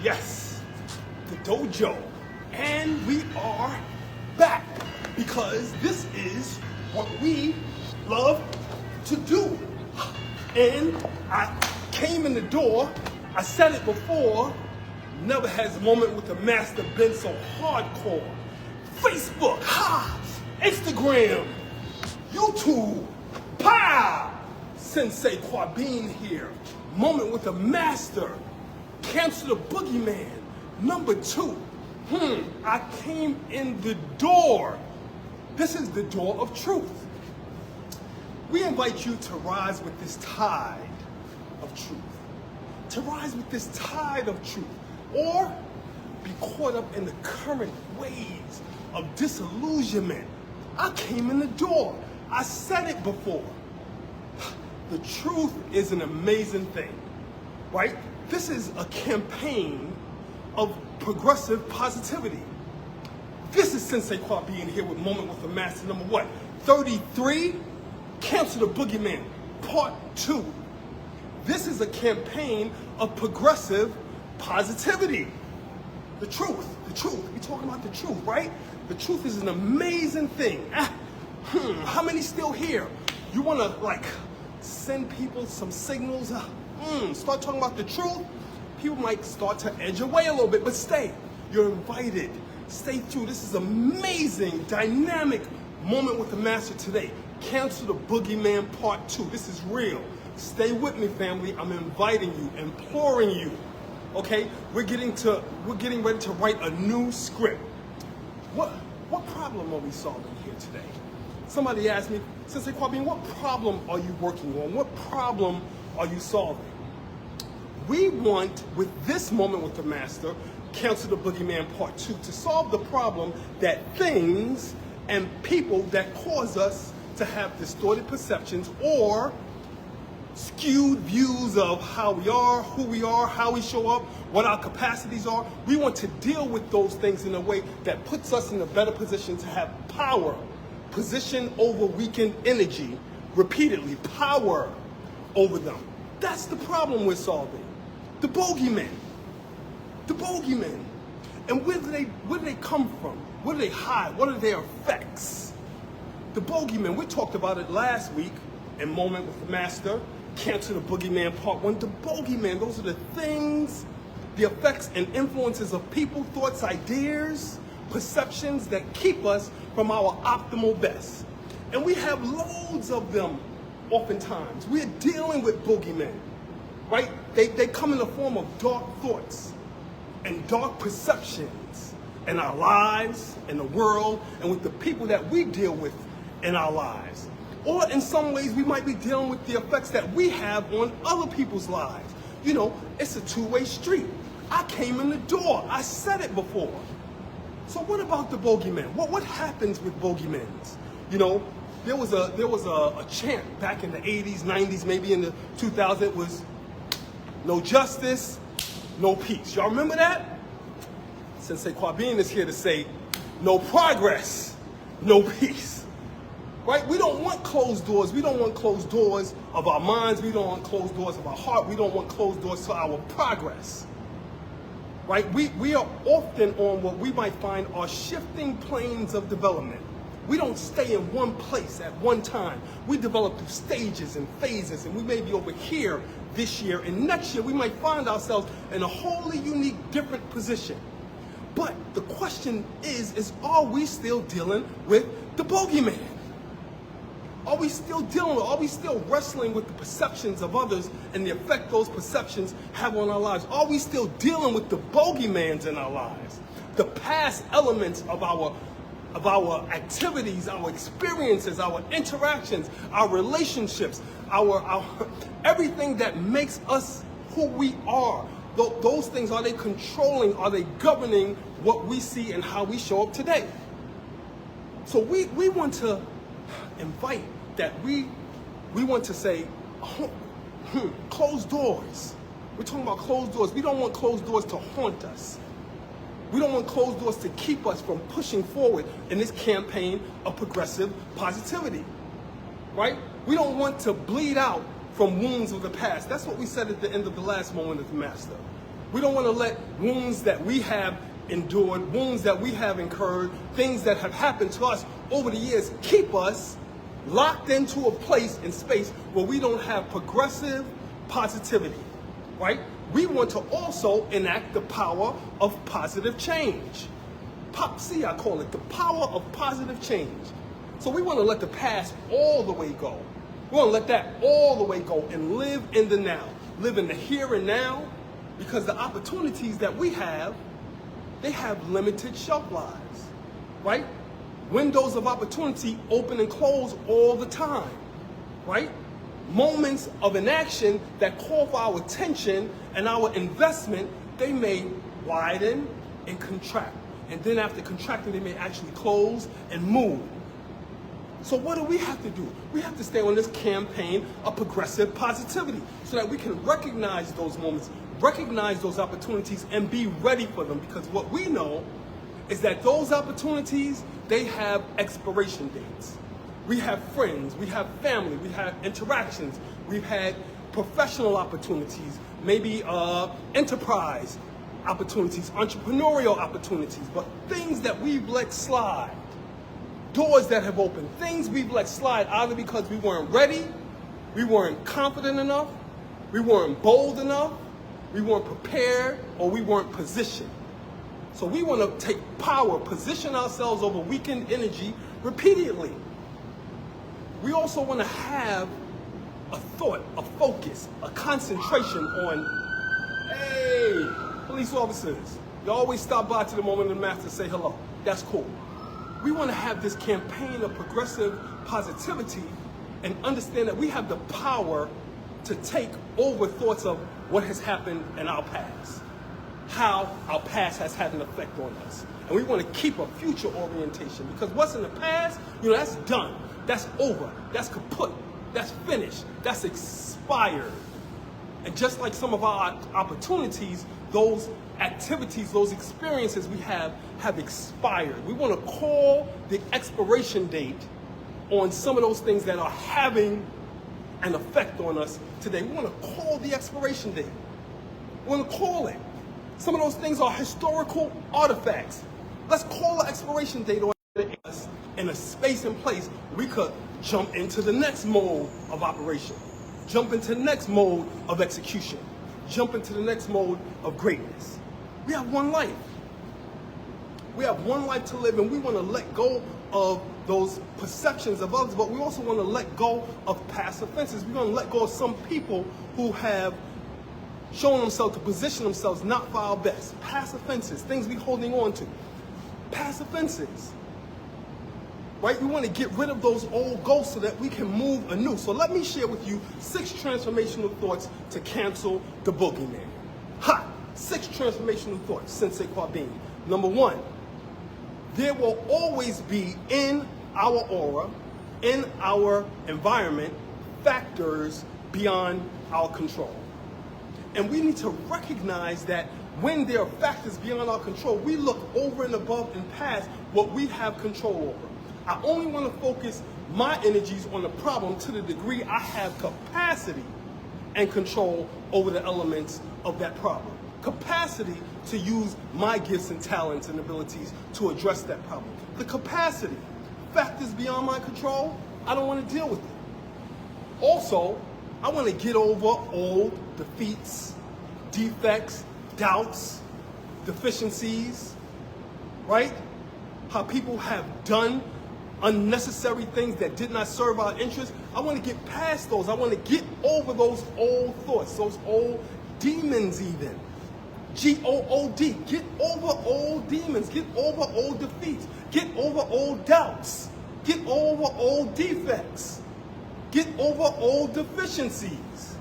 Yes, the dojo. And we are back because this is what we love to do. And I came in the door, I said it before, never has a moment with the master been so hardcore. Facebook, Instagram, YouTube, pow! Sensei Kwabin here. Moment with the master. Cancel the Boogeyman. Number 2. I came in the door. This is the door of truth. We invite you to rise with this tide of truth. To rise with this tide of truth. Or be caught up in the current waves of disillusionment. I came in the door. I said it before. The truth is an amazing thing, right? This is a campaign of progressive positivity. This is Sensei Kwa being here with Moment with the Master number what? 33? Cancel the Boogeyman, part 2. This is a campaign of progressive positivity. The truth. We're talking about the truth, right? The truth is an amazing thing. How many still here? You want to send people some signals? Start talking about the truth. People might start to edge away a little bit, but stay. You're invited. Stay through. This is amazing, dynamic moment with the master today. Cancel the Boogeyman part 2. This is real. Stay with me, family. I'm inviting you, imploring you. Okay, we're getting ready to write a new script. What problem are we solving here today? Somebody asked me, Sensei Kwabin, what problem are you working on? What problem are you solving? We want, with this moment with the master, Cancel the Boogeyman part 2, to solve the problem that things and people that cause us to have distorted perceptions or skewed views of how we are, who we are, how we show up, what our capacities are. We want to deal with those things in a way that puts us in a better position to have power. Position over weakened energy, repeatedly, power over them. That's the problem we're solving. The bogeymen. The bogeymen. And where do they come from? Where do they hide? What are their effects? The bogeymen, we talked about it last week in Moment with the Master, Cancel the Boogeyman part 1. The bogeymen, those are the things, the effects and influences of people, thoughts, ideas, perceptions that keep us from our optimal best. And we have loads of them oftentimes. We're dealing with boogeymen, right? They come in the form of dark thoughts and dark perceptions in our lives, in the world, and with the people that we deal with in our lives. Or in some ways, we might be dealing with the effects that we have on other people's lives. You know, it's a two-way street. I came in the door. I said it before. So what about the bogeyman? What happens with bogeymens? You know, there was a chant back in the 80s, 90s, maybe in the 2000s. It was no justice, no peace. Y'all remember that? Sensei Kwabin is here to say no progress, no peace. Right? We don't want closed doors. We don't want closed doors of our minds. We don't want closed doors of our heart. We don't want closed doors to our progress. Right? We are often on what we might find are shifting planes of development. We don't stay in one place at one time. We develop through stages and phases, and we may be over here this year, and next year we might find ourselves in a wholly unique, different position. But the question is are we still dealing with the bogeyman? Are we still wrestling with the perceptions of others and the effect those perceptions have on our lives? Are we still dealing with the bogeymans in our lives? The past elements of our activities, our experiences, our interactions, our relationships, our everything that makes us who we are. Those things, are they controlling, are they governing what we see and how we show up today? So we want to invite that we want to say, closed doors. We're talking about closed doors. We don't want closed doors to haunt us. We don't want closed doors to keep us from pushing forward in this campaign of progressive positivity, right? We don't want to bleed out from wounds of the past. That's what we said at the end of the last Moment of the Master. We don't want to let wounds that we have endured, wounds that we have incurred, things that have happened to us over the years keep us locked into a place and space where we don't have progressive positivity, right? We want to also enact the power of positive change. Pop C, I call it the power of positive change. So we want to let the past all the way go. We want to let that all the way go and live in the now, live in the here and now, because the opportunities that we have, they have limited shelf lives, right? Windows of opportunity open and close all the time, right? Moments of inaction that call for our attention and our investment, they may widen and contract. And then after contracting, they may actually close and move. So what do we have to do? We have to stay on this campaign of progressive positivity so that we can recognize those moments, recognize those opportunities, and be ready for them. Because what we know is that those opportunities, they have expiration dates. We have friends, we have family, we have interactions, we've had professional opportunities, maybe enterprise opportunities, entrepreneurial opportunities, but things that we've let slide, doors that have opened, things we've let slide either because we weren't ready, we weren't confident enough, we weren't bold enough, we weren't prepared, or we weren't positioned. So we want to take power, position ourselves over weakened energy repeatedly. We also want to have a thought, a focus, a concentration on, hey, police officers, you always stop by to the moment of the master to say hello. That's cool. We want to have this campaign of progressive positivity and understand that we have the power to take over thoughts of what has happened in our past, how our past has had an effect on us. And we want to keep a future orientation because what's in the past, that's done, that's over, that's kaput, that's finished, that's expired. And just like some of our opportunities, those activities, those experiences we have expired. We want to call the expiration date on some of those things that are having an effect on us today. We want to call the expiration date. We want to call it. Some of those things are historical artifacts. Let's call the expiration date on us in a space and place we could jump into the next mode of operation, jump into the next mode of execution, jump into the next mode of greatness. We have one life. We have one life to live, and we want to let go of those perceptions of others, but we also want to let go of past offenses. We're going to let go of some people who have shown themselves to position themselves not for our best. Past offenses, things we're holding on to. Past offenses. Right? We want to get rid of those old ghosts so that we can move anew. So let me share with you 6 transformational thoughts to cancel the boogeyman. 6 transformational thoughts, Sensei Kwabin. Number 1, there will always be in our aura, in our environment, factors beyond our control. And we need to recognize that when there are factors beyond our control, we look over and above and past what we have control over. I only want to focus my energies on the problem to the degree I have capacity and control over the elements of that problem. Capacity to use my gifts and talents and abilities to address that problem. The capacity. Factors beyond my control, I don't want to deal with it. Also, I want to get over old defeats, defects, doubts, deficiencies, right? How people have done unnecessary things that did not serve our interests. I want to get past those. I want to get over those old thoughts, those old demons even. G-O-O-D. Get over old demons. Get over old defeats. Get over old doubts. Get over old defects. Get over old deficiencies.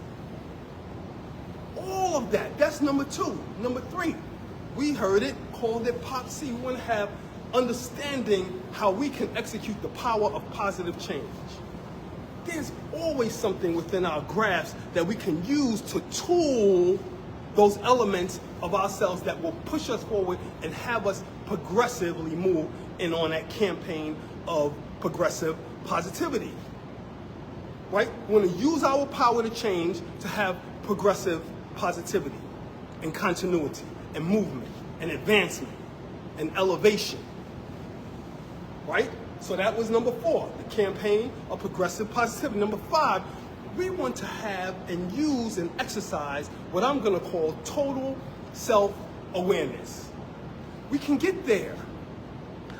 All of that. That's number 2. Number 3, we heard it, called it Pop C. We want to have understanding how we can execute the power of positive change. There's always something within our grasp that we can use to tool those elements of ourselves that will push us forward and have us progressively move in on that campaign of progressive positivity. Right? We want to use our power to change to have progressive positivity. and continuity and movement and advancement and elevation, right? So that was number 4, the campaign of progressive positivity. Number 5, we want to have and use and exercise what I'm going to call total self-awareness. We can get there.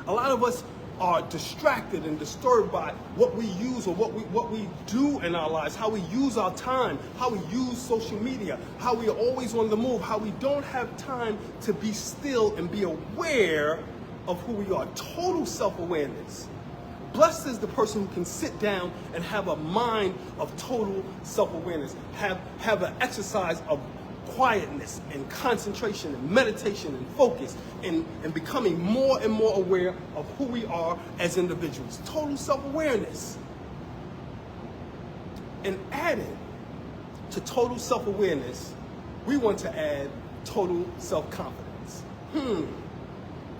A lot of us are distracted and disturbed by what we use or what we do in our lives, how we use our time, how we use social media, how we are always on the move, how we don't have time to be still and be aware of who we are. Total self-awareness. Blessed is the person who can sit down and have a mind of total self-awareness, have an exercise of quietness and concentration and meditation and focus and becoming more and more aware of who we are as individuals. Total self-awareness. And added to total self-awareness, we want to add total self-confidence.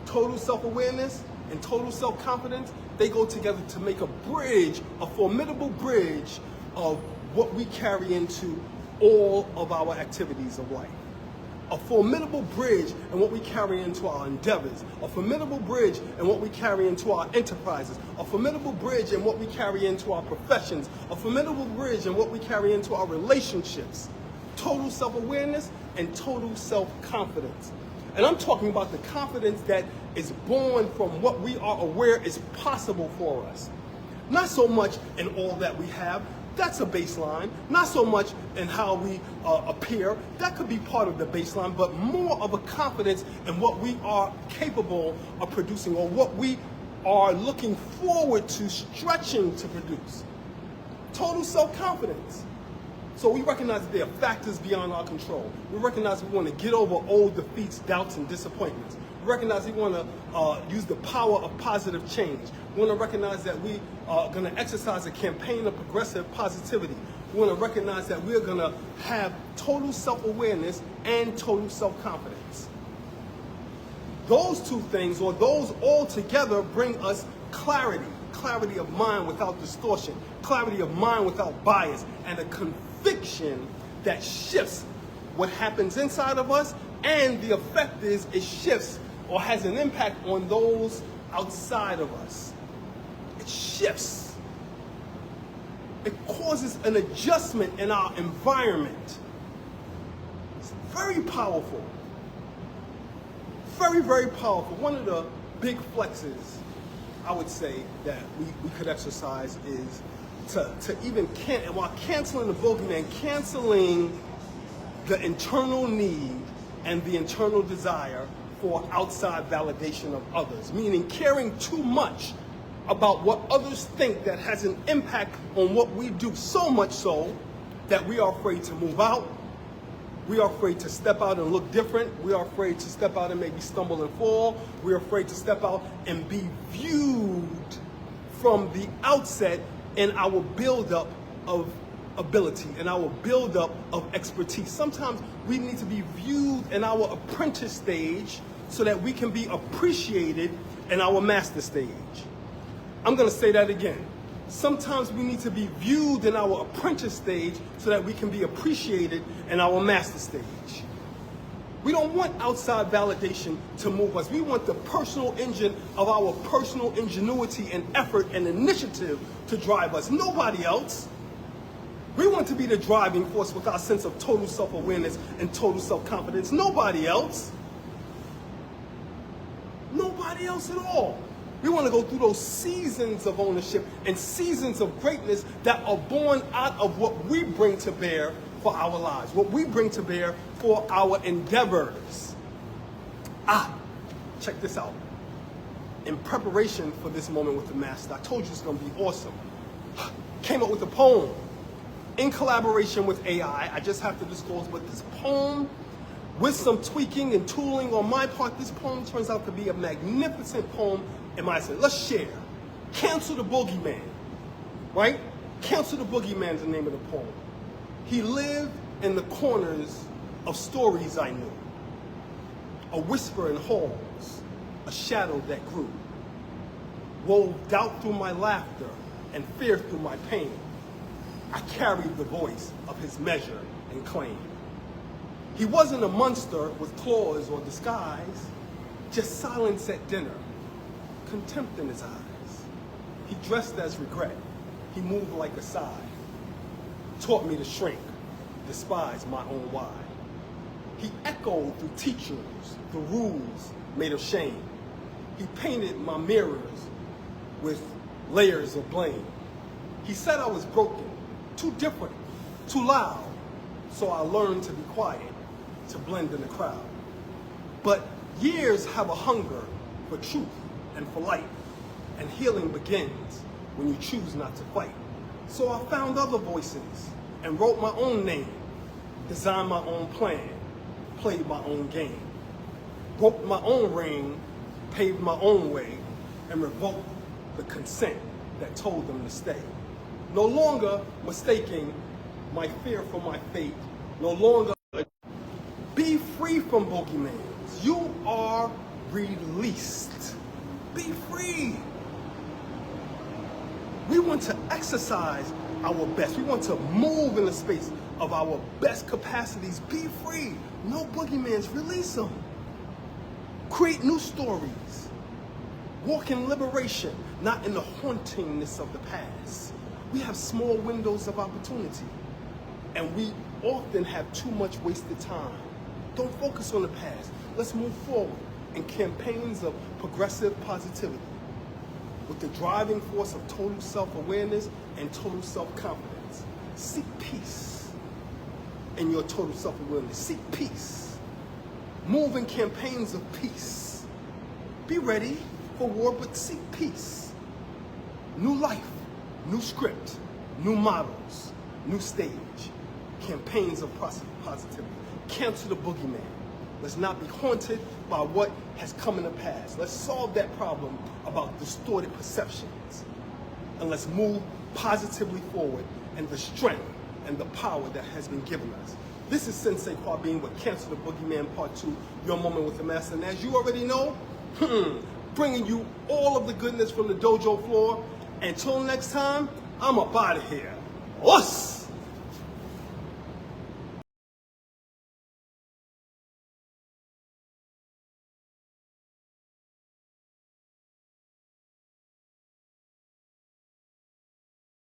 Total self-awareness and total self-confidence, they go together to make a bridge, a formidable bridge of what we carry into all of our activities of life. A formidable bridge in what we carry into our endeavors. A formidable bridge in what we carry into our enterprises. A formidable bridge in what we carry into our professions. A formidable bridge in what we carry into our relationships. Total self-awareness and total self-confidence. And I'm talking about the confidence that is born from what we are aware is possible for us. Not so much in all that we have. That's a baseline. Not so much in how we appear. That could be part of the baseline, but more of a confidence in what we are capable of producing or what we are looking forward to stretching to produce. Total self-confidence. So we recognize that there are factors beyond our control. We recognize we want to get over old defeats, doubts, and disappointments. We recognize we want to use the power of positive change. We want to recognize that we are going to exercise a campaign of progressive positivity. We want to recognize that we are going to have total self-awareness and total self-confidence. Those two things, or those all together, bring us clarity. Clarity of mind without distortion. Clarity of mind without bias. And a conviction that shifts what happens inside of us, and the effect is it shifts or has an impact on those outside of us. It shifts. It causes an adjustment in our environment. It's very powerful. Very, very powerful. One of the big flexes, I would say, that we could exercise is to even, while canceling the bogeyman, canceling the internal need and the internal desire for outside validation of others, meaning caring too much about what others think that has an impact on what we do, so much so that we are afraid to move out, we are afraid to step out and look different, we are afraid to step out and maybe stumble and fall, we are afraid to step out and be viewed from the outset in our buildup of ability and our buildup of expertise. Sometimes we need to be viewed in our apprentice stage so that we can be appreciated in our master stage. I'm going to say that again. Sometimes we need to be viewed in our apprentice stage so that we can be appreciated in our master stage. We don't want outside validation to move us. We want the personal engine of our personal ingenuity and effort and initiative to drive us. Nobody else. We want to be the driving force with our sense of total self-awareness and total self-confidence. Nobody else. Nobody else at all. We want to go through those seasons of ownership and seasons of greatness that are born out of what we bring to bear for our lives, what we bring to bear for our endeavors. Check this out. In preparation for this moment with the master, I told you it's going to be awesome. Came up with a poem in collaboration with AI. I just have to disclose, but this poem, with some tweaking and tooling on my part, this poem turns out to be a magnificent poem in my sense. Let's share. Cancel the Bogeyman, right? Cancel the Bogeyman is the name of the poem. He lived in the corners of stories I knew. A whisper in halls, a shadow that grew. Wove doubt through my laughter and fear through my pain. I carried the voice of his measure and claim. He wasn't a monster with claws or disguise, just silence at dinner, contempt in his eyes. He dressed as regret, he moved like a sigh, taught me to shrink, despise my own why. He echoed through teachers, the rules made of shame. He painted my mirrors with layers of blame. He said I was broken, too different, too loud, so I learned to be quiet, to blend in the crowd. But years have a hunger for truth and for light, and healing begins when you choose not to fight. So I found other voices and wrote my own name, designed my own plan, played my own game, broke my own ring, paved my own way, and revoked the consent that told them to stay. No longer mistaking my fear for my fate, no longer. Be free from bogeymans. You are released. Be free. We want to exercise our best. We want to move in the space of our best capacities. Be free. No boogeymans. Release them. Create new stories. Walk in liberation, not in the hauntingness of the past. We have small windows of opportunity, and we often have too much wasted time. Don't focus on the past. Let's move forward in campaigns of progressive positivity with the driving force of total self-awareness and total self-confidence. Seek peace in your total self-awareness. Seek peace. Move in campaigns of peace. Be ready for war, but seek peace. New life, new script, new models, new stage. Campaigns of positivity. Cancel the boogeyman. Let's not be haunted by what has come in the past. Let's solve that problem about distorted perceptions. And let's move positively forward in the strength and the power that has been given us. This is Sensei Kwabin with Cancel the Boogeyman Part 2, Your Moment with the Master. And as you already know, bringing you all of the goodness from the dojo floor. Until next time, I'm up out of here. Us!